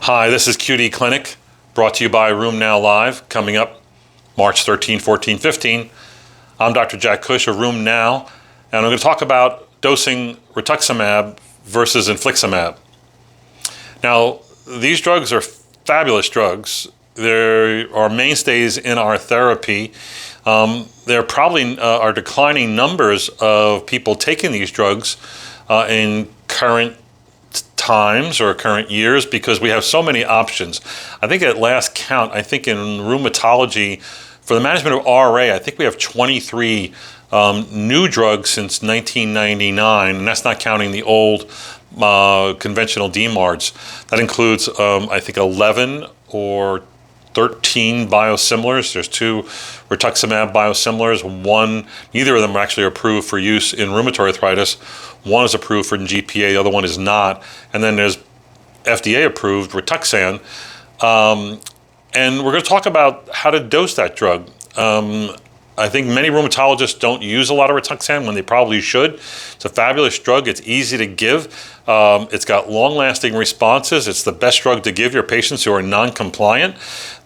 Hi, this is QD Clinic, brought to you by Room Now Live, coming up March 13, 14, 15. I'm Dr. Jack Cush of Room Now, and I'm going to talk about dosing Rituximab versus Infliximab. Now, these drugs are fabulous drugs. They are mainstays in our therapy. There probably are declining numbers of people taking these drugs in current times or current years because we have so many options. I think at last count, I think in rheumatology, for the management of RA, I think we have 23 new drugs since 1999, and that's not counting the old conventional DMARDs. That includes, I think, 11 or 13 biosimilars. There's 2 Rituximab biosimilars. One, neither of them are actually approved for use in rheumatoid arthritis. One is approved for GPA, the other one is not. And then there's FDA approved Rituxan. And we're going to talk about how to dose that drug. I think many rheumatologists don't use a lot of Rituxan when they probably should. It's a fabulous drug. It's easy to give. It's got long-lasting responses. It's the best drug to give your patients who are non-compliant.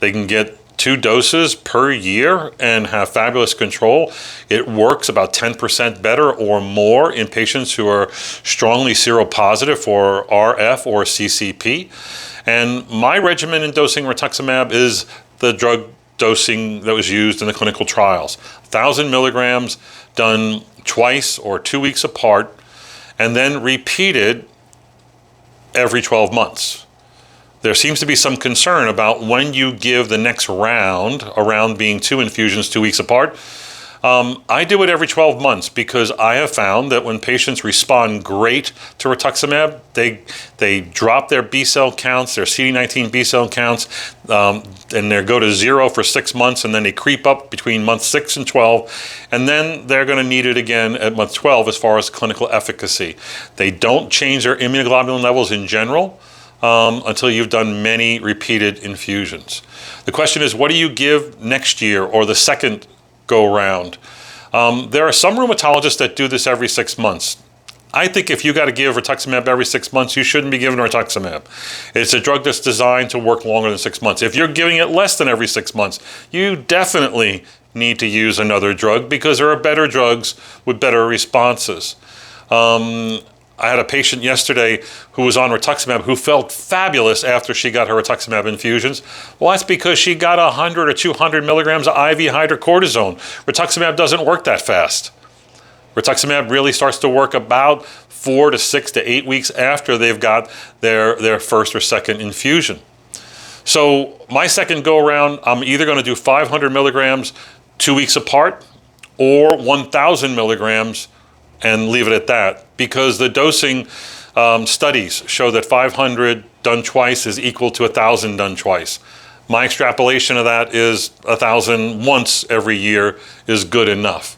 They can get 2 doses per year and have fabulous control. It works about 10% better or more in patients who are strongly seropositive for RF or CCP. And my regimen in dosing Rituximab is the drug dosing that was used in the clinical trials. 1,000 milligrams done twice or 2 weeks apart, and then repeated every 12 months. There seems to be some concern about when you give the next round, around being 2 infusions 2 weeks apart. I do it every 12 months because I have found that when patients respond great to Rituximab, they drop their B cell counts, their CD19 B cell counts, and they go to 0 for 6 months, and then they creep up between month 6 and 12, and then they're going to need it again at month 12 as far as clinical efficacy. They don't change their immunoglobulin levels in general until you've done many repeated infusions. The question is, what do you give next year or the second go round? There are some rheumatologists that do this every 6 months. I think if you got to give Rituximab every 6 months, you shouldn't be giving Rituximab. It's a drug that's designed to work longer than 6 months. If you're giving it less than every 6 months, you definitely need to use another drug because there are better drugs with better responses. I had a patient yesterday who was on Rituximab who felt fabulous after she got her Rituximab infusions. Well, that's because she got 100 or 200 milligrams of IV hydrocortisone. Rituximab doesn't work that fast. Rituximab really starts to work about 4 to 6 to 8 weeks after they've got their first or second infusion. So my second go around, I'm either going to do 500 milligrams 2 weeks apart or 1,000 milligrams and leave it at that, because the dosing studies show that 500 done twice is equal to 1,000 done twice. My extrapolation of that is 1,000 once every year is good enough.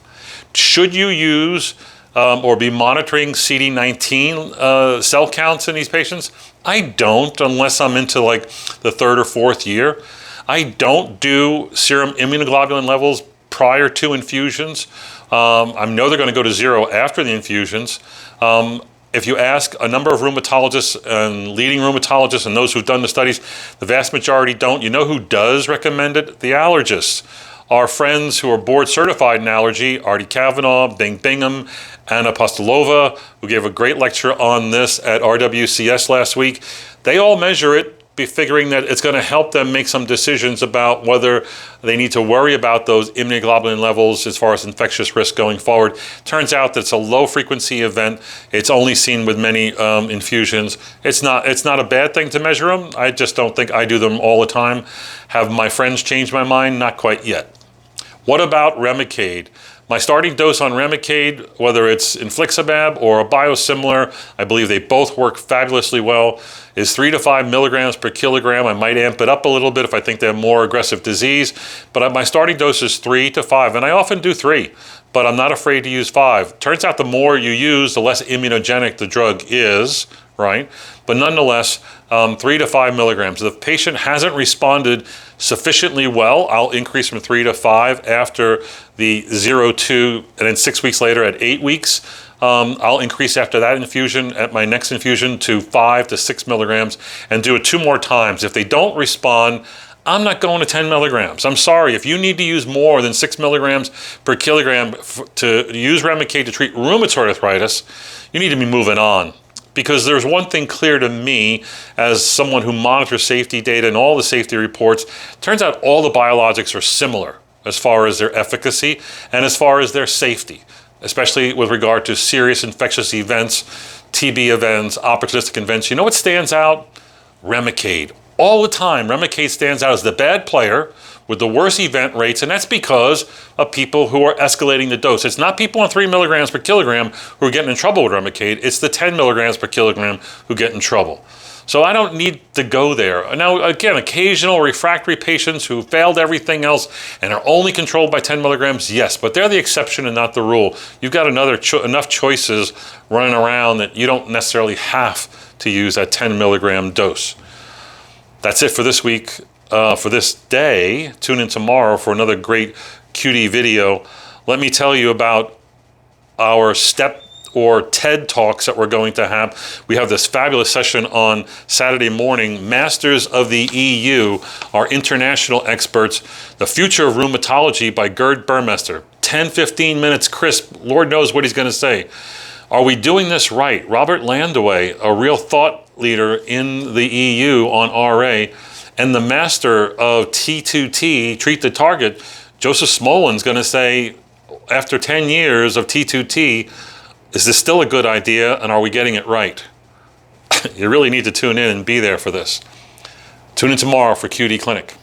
Should you use or be monitoring CD19 cell counts in these patients? I don't, unless I'm into like the 3rd or 4th year. I don't do serum immunoglobulin levels prior to infusions. I know they're going to go to 0 after the infusions. If you ask a number of rheumatologists and leading rheumatologists and those who've done the studies, the vast majority don't. You know who does recommend it? The allergists. Our friends who are board certified in allergy, Artie Kavanaugh, Bing Bingham, Anna Postolova, who gave a great lecture on this at RWCS last week, they all measure it, figuring that it's going to help them make some decisions about whether they need to worry about those immunoglobulin levels as far as infectious risk going forward. Turns out that it's a low frequency event. It's only seen with many infusions. It's not a bad thing to measure them. I just don't think I do them all the time. Have my friends changed my mind? Not quite yet. What about Remicade? My starting dose on Remicade, whether it's Infliximab or a biosimilar, I believe they both work fabulously well, is 3 to 5 milligrams per kilogram. I might amp it up a little bit if I think they have more aggressive disease, but my starting dose is 3 to 5, and I often do 3, but I'm not afraid to use 5. Turns out the more you use, the less immunogenic the drug is, right? But nonetheless, 3 to 5 milligrams. If the patient hasn't responded sufficiently well, I'll increase from 3 to 5 after the 0 to, and then 6 weeks later at 8 weeks. I'll increase after that infusion, at my next infusion, to 5 to 6 milligrams and do it 2 more times. If they don't respond, I'm not going to 10 milligrams. I'm sorry, if you need to use more than 6 milligrams per kilogram to use Remicade to treat rheumatoid arthritis, you need to be moving on. Because there's one thing clear to me as someone who monitors safety data and all the safety reports. Turns out all the biologics are similar as far as their efficacy and as far as their safety, especially with regard to serious infectious events, TB events, opportunistic events. You know what stands out? Remicade. All the time, Remicade stands out as the bad player with the worst event rates, and that's because of people who are escalating the dose. It's not people on 3 milligrams per kilogram who are getting in trouble with Remicade. It's the 10 milligrams per kilogram who get in trouble. So I don't need to go there. Now, again, occasional refractory patients who failed everything else and are only controlled by 10 milligrams, yes, but they're the exception and not the rule. You've got enough choices running around that you don't necessarily have to use that 10 milligram dose. That's it for this week, for this day. Tune in tomorrow for another great QD video. Let me tell you about our STEP or TED Talks that we're going to have. We have this fabulous session on Saturday morning. Masters of the EU, our international experts, The Future of Rheumatology by Gerd Burmester. 10-15 minutes crisp. Lord knows what he's going to say. Are we doing this right? Robert Landaway, a real thought leader in the EU on RA, and the master of T2T, Treat the Target, Joseph Smolin's going to say, after 10 years of T2T, is this still a good idea, and are we getting it right? You really need to tune in and be there for this. Tune in tomorrow for QD Clinic.